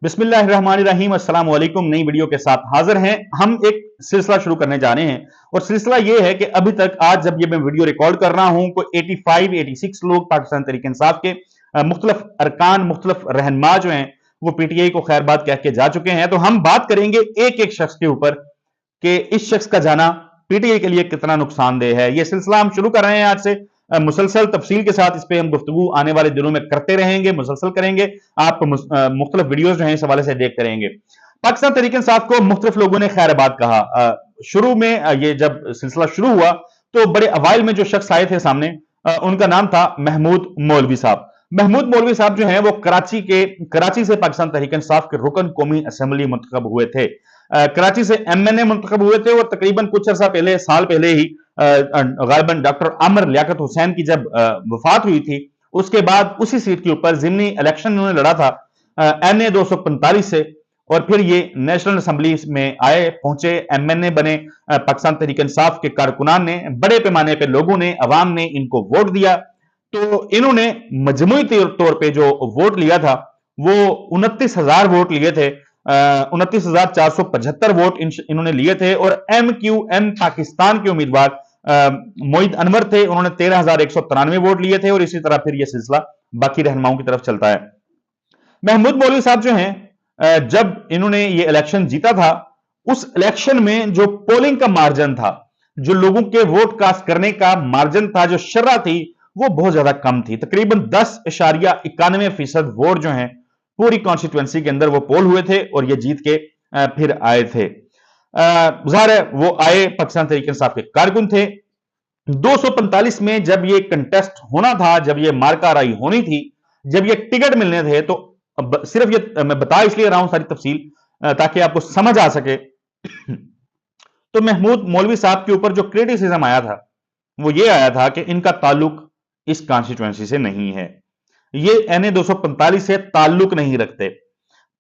बिस्मिल्लाहिर्रहमानिर्रहीम, अस्सलाम वालेकुम। नई वीडियो के साथ हाजिर हैं। हम एक सिलसिला शुरू करने जा रहे हैं और सिलसिला ये है कि अभी तक आज जब ये मैं वीडियो रिकॉर्ड कर रहा हूं तो 86 लोग पाकिस्तान तहरीक इंसाफ के मुख्तलिफ अरकान, मुख्तलिफ रहनुमा जो हैं वो पीटीआई को खैरबाद कह के जा चुके हैं। तो हम बात करेंगे एक एक शख्स के ऊपर कि इस शख्स का जाना पीटीआई के लिए कितना नुकसानदेह है। ये सिलसिला हम शुरू कर रहे हैं आज से, मुसलसल तफसील के साथ इस पे हम गुफ्तगू आने वाले दिनों में करते रहेंगे, मुसलसल करेंगे। आप मुख्तलिफ वीडियोज जो हैं इस हवाले से देखते रहेंगे। पाकिस्तान तहरीक इंसाफ को मुख्तलिफ लोगों ने खैरबाद कहा। शुरू में ये जब सिलसिला शुरू हुआ तो बड़े अवाइल में जो शख्स आए थे सामने, उनका नाम था महमूद मौलवी साहब। महमूद मौलवी साहब जो हैं वो कराची से पाकिस्तान तहरीक इंसाफ के रुकन कौमी असेंबली मुंतखब हुए थे। कराची से एमएनए मुंतखब हुए थे और तकरीबन कुछ अर्सा पहले, साल पहले ही गालिबन डॉक्टर आमिर लियाकत हुसैन की जब वफात हुई थी, उसके बाद उसी सीट के ऊपर जिमनी इलेक्शन उन्होंने लड़ा था एनए 245 से, और फिर ये नेशनल असेंबली में आए, पहुंचे, एमएनए बने। पाकिस्तान तहरीक इंसाफ के कारकुनान ने, बड़े पैमाने पर लोगों ने, अवाम ने इनको वोट दिया। तो इन्होंने मजमूई तौर पे जो वोट लिया था वो 29,000 वोट लिए थे। 29,475 वोट इन्होंने लिए थे। और MQM पाकिस्तान के उम्मीदवार मोईद अनवर थे, उन्होंने 13,193 वोट लिए थे। और इसी तरह फिर यह सिलसिला बाकी रहनुमाओं की तरफ चलता है। महमूद मौलवी साहब जो हैं, जब इन्होंने ये इलेक्शन जीता था, उस इलेक्शन में जो पोलिंग का मार्जिन था, जो लोगों के वोट कास्ट करने का मार्जिन था, जो शर्रा थी, वो बहुत ज्यादा कम थी। तकरीबन 10.91% वोट जो हैं पूरी कॉन्स्टिट्यूएंसी के अंदर वो पोल हुए थे और ये जीत के फिर आए थे। जाहिर है वो आए, पाकिस्तान तहरीक इंसाफ के कारकुन थे। 245 में जब ये कंटेस्ट होना था, जब ये मारकाराई होनी थी, जब ये टिकट मिलने थे, तो सिर्फ ये मैं बता इसलिए रहा हूं सारी तफसील ताकि आपको समझ आ सके। तो महमूद मौलवी साहब के ऊपर जो क्रिटिसिज्म आया था वो ये आया था कि इनका ताल्लुक इस कॉन्स्टिट्यूएंसी से नहीं है, ये एनए 245 से ताल्लुक नहीं रखते।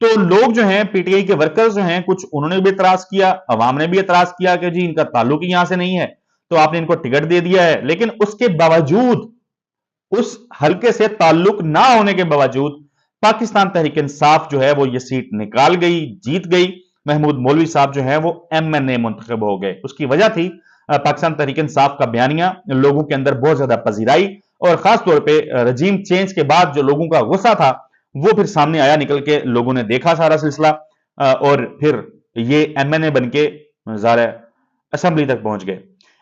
तो लोग जो हैं, पीटीआई के वर्कर्स जो हैं, कुछ उन्होंने भी एतराज किया, अवाम ने भी एतराज किया कि जी इनका ताल्लुक ही यहां से नहीं है, तो आपने इनको टिकट दे दिया है। लेकिन उसके बावजूद, उस हल्के से ताल्लुक ना होने के बावजूद, पाकिस्तान तहरीक इंसाफ जो है वो ये सीट निकाल गई, जीत गई। महमूद मौलवी साहब जो है वो एमएनए मुंतखब हो गए। उसकी वजह थी पाकिस्तान तहरीक इंसाफ का बयानिया लोगों के अंदर बहुत ज्यादा पजीराई, और खास तौर पे रजीम चेंज के बाद जो लोगों का गुस्सा था वो फिर सामने आया निकल के। लोगों ने देखा सारा सिलसिला और फिर ये एमएनए बन के ज़ाहिर असेंबली तक पहुंच गए।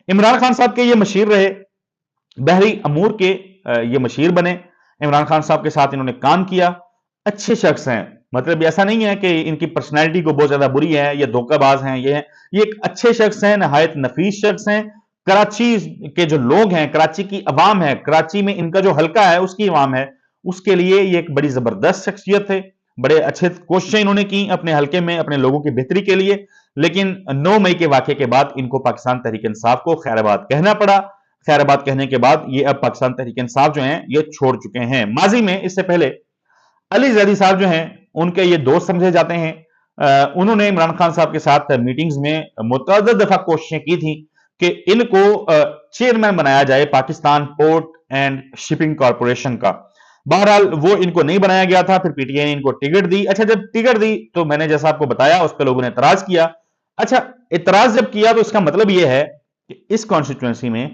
इमरान खान साहब के ये मशीर रहे, बहरी अमूर के ये मशीर बने। इमरान खान साहब के साथ इन्होंने काम किया। अच्छे शख्स हैं, मतलब ऐसा नहीं है कि इनकी पर्सनैलिटी को बहुत ज्यादा बुरी है, ये धोखाबाज हैं, ये एक अच्छे शख्स हैं, नहायत नफीस शख्स हैं। कराची के जो लोग हैं, कराची की अवाम है, कराची में इनका जो हल्का है उसकी अवाम है, उसके लिए ये एक बड़ी जबरदस्त शख्सियत है। बड़े अच्छे कोशिशें इन्होंने की अपने हल्के में, अपने लोगों की बेहतरी के लिए। लेकिन 9 मई के वाक़े के बाद इनको पाकिस्तान तहरीक इंसाफ को खैराबाद कहना पड़ा। खैराबाद कहने के बाद ये अब पाकिस्तान तहरीक इंसाफ जो है ये छोड़ चुके हैं। माजी में, इससे पहले अली जैदी साहब जो हैं, उनके ये दोस्त समझे जाते हैं। उन्होंने इमरान खान साहब के साथ मीटिंग्स में मुतअद्दिद दफा कोशिशें की थी कि इनको चेयरमैन बनाया जाए Pakistan port and shipping corporation का। बहरहाल वो इनको नहीं बनाया गया था। फिर पीटीआई ने इनको टिकट दी। अच्छा, जब टिकट दी तो मैंने जैसा आपको बताया उस पर लोगों ने इतराज किया। अच्छा, इतराज जब किया तो इसका मतलब यह है कि इस कॉन्स्टिट्यूएंसी में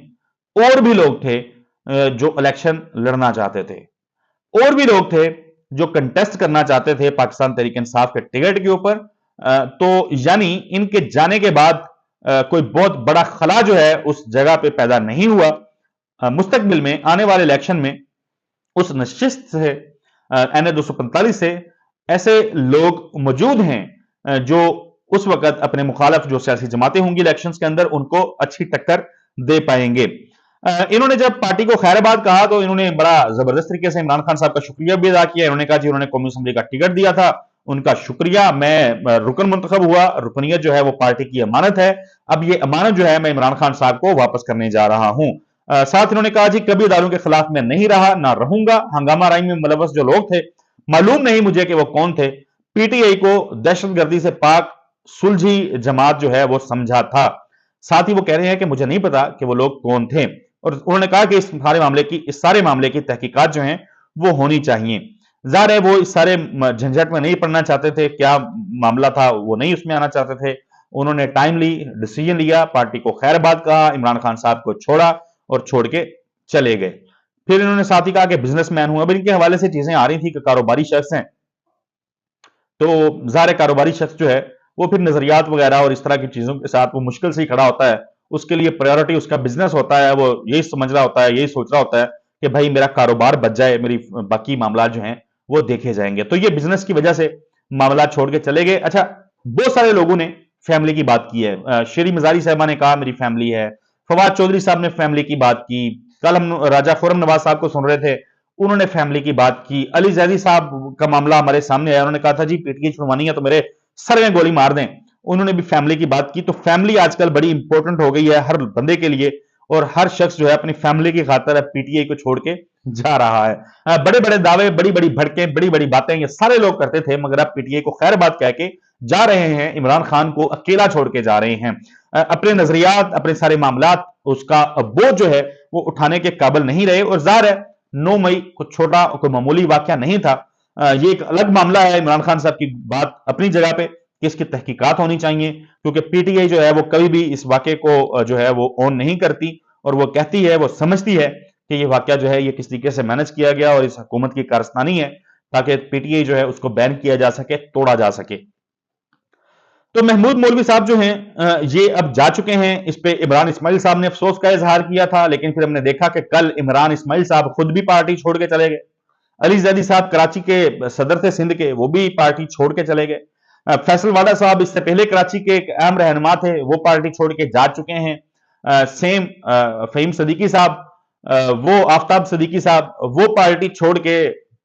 और भी लोग थे जो इलेक्शन लड़ना चाहते थे, और भी लोग थे जो कंटेस्ट करना चाहते थे पाकिस्तान तहरीक इंसाफ के टिकट के ऊपर। तो यानी इनके जाने के बाद कोई बहुत बड़ा खला जो है उस जगह पे पैदा नहीं हुआ। मुस्तकबिल में आने वाले इलेक्शन में उस नशिस्त से एनए 245 से ऐसे लोग मौजूद हैं जो उस वक्त अपने मुखालफ जो सियासी जमातें होंगी इलेक्शंस के अंदर, उनको अच्छी टक्कर दे पाएंगे। इन्होंने जब पार्टी को खैराबाद कहा तो इन्होंने बड़ा जबरदस्त तरीके से इमरान खान साहब का शुक्रिया भी अदा किया। इन्होंने कहा जी उन्होंने कौमी असेंबली का टिकट दिया था, उनका शुक्रिया, मैं रुकन मुंतखब हुआ, रुकनियत जो है वो पार्टी की अमानत है, अब ये अमानत जो है मैं इमरान खान साहब को वापस करने जा रहा हूं। साथ इन्होंने कहा जी कभी अदालों के खिलाफ मैं नहीं रहा, ना रहूंगा। हंगामा राई में मुलव्वस जो लोग थे, मालूम नहीं मुझे कि वो कौन थे, पीटीआई को दहशतगर्दी से पाक सुलझी जमात जो है वो समझा था। साथ ही वो कह रहे हैं कि मुझे नहीं पता कि वो लोग कौन थे। और उन्होंने कहा कि इस सारे मामले की तहकीकात जो हैं वो होनी चाहिए। ज़ाहिर है वो इस सारे झंझट में नहीं पड़ना चाहते थे, क्या मामला था वो नहीं उसमें आना चाहते थे। उन्होंने टाइमली डिसीजन लिया, पार्टी को खैरबाद कहा, इमरान खान साहब को छोड़ा और छोड़ के चले गए। फिर इन्होंने साथ ही कहा कि बिजनेसमैन हूं। अब इनके हवाले से चीजें आ रही थी कि कारोबारी शख्स हैं, तो ज़ाहिर कारोबारी शख्स जो है वो फिर नजरियात वगैरह और इस तरह की चीजों के साथ वो मुश्किल से ही खड़ा होता है। उसके लिए प्रायोरिटी उसका बिजनेस होता है, वो यही समझ रहा होता है, यही सोच रहा होता है कि भाई मेरा कारोबार बच जाए, मेरी बाकी मामला जो हैं वो देखे जाएंगे। तो ये बिजनेस की वजह से मामला छोड़ के चले गए। अच्छा, बहुत सारे लोगों ने फैमिली की बात की है। शेरी मजारी साहबा ने कहा मेरी फैमिली है, फवाद चौधरी साहब ने फैमिली की बात की, कल हम राजा खुर्रम नवाज साहब को सुन रहे थे, उन्होंने फैमिली की बात की। अली जैदी साहब का मामला हमारे सामने आया, उन्होंने कहा था जी पीटीआई छुड़वानी है तो मेरे सर में गोली मार दें, उन्होंने भी फैमिली की बात की। तो फैमिली आजकल बड़ी इंपॉर्टेंट हो गई है हर बंदे के लिए, और हर शख्स जो है अपनी फैमिली की खातिर पीटीआई को छोड़ के जा रहा है। बड़े बड़े दावे, बड़ी बड़ी भड़कें, बड़ी बड़ी बातें ये सारे लोग करते थे, मगर अब पीटीआई को खैर बात कह के जा रहे हैं, इमरान खान को अकेला छोड़ के जा रहे हैं। अपने नजरियात, अपने सारे मामलात, उसका बोझ जो है वो उठाने के काबिल नहीं रहे। और जाहिर है 9 मई कुछ छोटा कोई मामूली वाकया नहीं था। ये एक अलग मामला है। इमरान खान साहब की बात अपनी जगह पे कि इसकी तहकीकात होनी चाहिए, क्योंकि पीटीआई जो है वो कभी भी इस वाकये को जो है वो ऑन नहीं करती, और वो कहती है, वो समझती है कि ये वाकया जो है ये किस तरीके से मैनेज किया गया और इस हुकूमत की कारस्तानी है, ताकि पीटीआई जो है उसको बैन किया जा सके, तोड़ा जा सके। तो महमूद मौलवी साहब जो हैं ये अब जा चुके हैं। इस पे इमरान इस्माइल साहब ने अफसोस का इजहार किया था, लेकिन फिर हमने देखा कि कल इमरान इस्माइल साहब खुद भी पार्टी छोड़ के चले गए। अली जैदी साहब कराची के सदर थे सिंध के, वो भी पार्टी छोड़ के चले गए। फैसल वाडा साहब इससे पहले कराची के एक अहम रहनुमा थे, वो पार्टी छोड़ के जा चुके हैं। सेम फहीम सदीकी साहब, वो आफ्ताब सदीकी साहब, वो पार्टी छोड़ के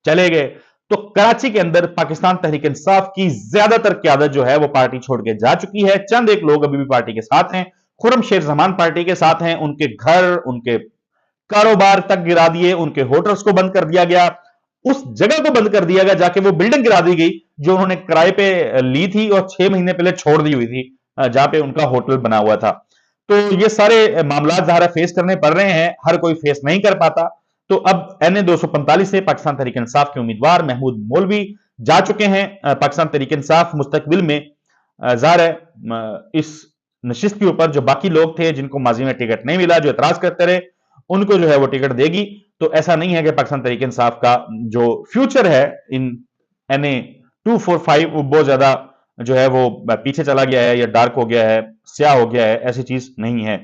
चले गए। तो कराची के अंदर पाकिस्तान तहरीक इंसाफ की ज्यादातर क्यादत जो है वो पार्टी छोड़ के जा चुकी है। चंद एक लोग अभी भी पार्टी के साथ हैं। खुर्रम शेर जमान पार्टी के साथ हैं, उनके घर, उनके कारोबार तक गिरा दिए, उनके होटल्स को बंद कर दिया गया, उस जगह को बंद कर दिया गया, जाके वो बिल्डिंग गिरा दी गई जो उन्होंने किराए पे ली थी और 6 महीने पहले छोड़ दी हुई थी, जहां पे उनका होटल बना हुआ था। तो ये सारे मामला ज़ाहिर फेस करने पड़ रहे हैं, हर कोई फेस नहीं कर पाता। तो अब NA 245 से पाकिस्तान तहरीक इंसाफ के उम्मीदवार महमूद मौलवी जा चुके हैं। पाकिस्तान तहरीक इंसाफ मुस्तकबिल में ज़ाहिर है इस नशिस्त के ऊपर जो बाकी लोग थे जिनको माजी में टिकट नहीं मिला, जो एतराज करते रहे, उनको जो है वो टिकट देगी। तो ऐसा नहीं है कि पाकिस्तान तहरीक इंसाफ का जो फ्यूचर है इन NA 245 वो बहुत ज्यादा जो है वो पीछे चला गया है या डार्क हो गया है, स्याह हो गया है, ऐसी चीज नहीं है।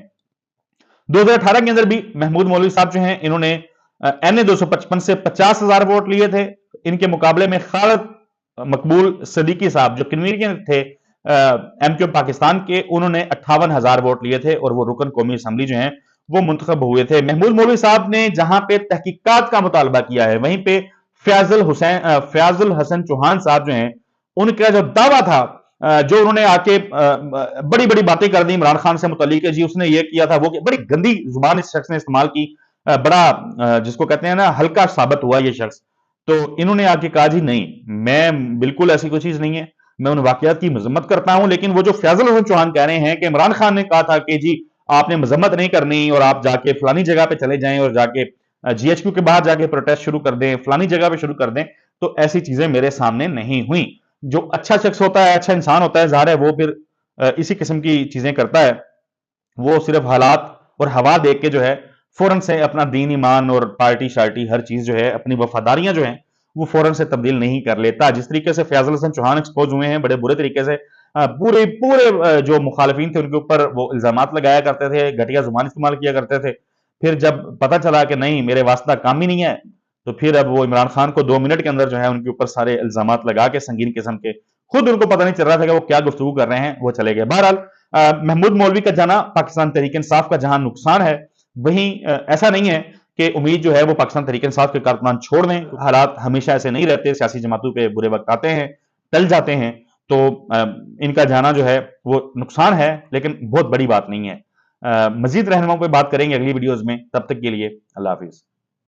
2018 के अंदर भी महमूद मौलवी साहब जो हैं इन्होंने NA 255 से 50,000 वोट लिए थे। इनके मुकाबले में खालिद मकबूल सदीकी साहब जो कन्वीनर थे MQ पाकिस्तान के, उन्होंने 58,000 वोट लिए थे और वो रुकन कौमी असम्बली जो है वो मुंतखब हुए थे। महमूद मौलवी साहब ने जहां पे तहकीकात का मुतालबा किया है, वहीं पे फयाजुल हसन चौहान साहब जो हैं उनका जो दावा था, जो उन्होंने आके बड़ी बड़ी बातें कर दी इमरान खान से मुतालिक, जी उसने ये किया था, वो बड़ी गंदी जुबान इस शख्स ने इस्तेमाल की, बड़ा जिसको कहते हैं ना हल्का साबित हुआ ये शख्स। तो इन्होंने आके कहा जी नहीं, मैं बिल्कुल ऐसी कोई चीज नहीं है, मैं उन वाकयात की मजम्मत करता हूं। लेकिन वो जो फयाजुल हसन चौहान कह रहे हैं कि इमरान खान ने कहा था कि जी आपने मजम्मत नहीं करनी और आप जाके फलानी जगह पे चले जाएं और जाके GHQ के बाहर जाके प्रोटेस्ट शुरू कर दें, फलानी जगह पे शुरू कर दें, तो ऐसी चीजें मेरे सामने नहीं हुई। जो अच्छा शख्स होता है, अच्छा इंसान होता है, ज़ाहिर है वो फिर इसी किस्म की चीजें करता है। वो सिर्फ हालात और हवा देख के जो है फौरन से अपना दीन ईमान और पार्टी शार्टी हर चीज जो है, अपनी वफादारियां जो है वो फौरन से तब्दील नहीं कर लेता। जिस तरीके से फयाजुल हसन चौहान एक्सपोज हुए हैं बड़े बुरे तरीके से, पूरे पूरे जो मुखालिफिन थे उनके ऊपर वो इल्जामात लगाया करते थे, घटिया जुबान इस्तेमाल किया करते थे। फिर जब पता चला कि नहीं मेरे वास्ता काम ही नहीं है, तो फिर अब वो इमरान खान को 2 मिनट के अंदर जो है उनके ऊपर सारे इल्जामात लगा के संगीन किस्म के, खुद उनको पता नहीं चल रहा था कि वो क्या गुफ्तगू कर रहे हैं, वो चले गए। बहरहाल महमूद मौलवी का जाना पाकिस्तान तहरीक इंसाफ का जहां नुकसान है, वहीं ऐसा नहीं है कि उम्मीद जो है वो पाकिस्तान तहरीक इंसाफ के कारकुनान छोड़ दें। हालात हमेशा ऐसे नहीं रहते, सियासी जमातों पे बुरे वक्त आते हैं, टल जाते हैं, तो इनका जाना जो है वो नुकसान है, लेकिन बहुत बड़ी बात नहीं है। मजीद रहनुमाओं पे बात करेंगे अगली वीडियोज में, तब तक के लिए अल्लाह हाफिज।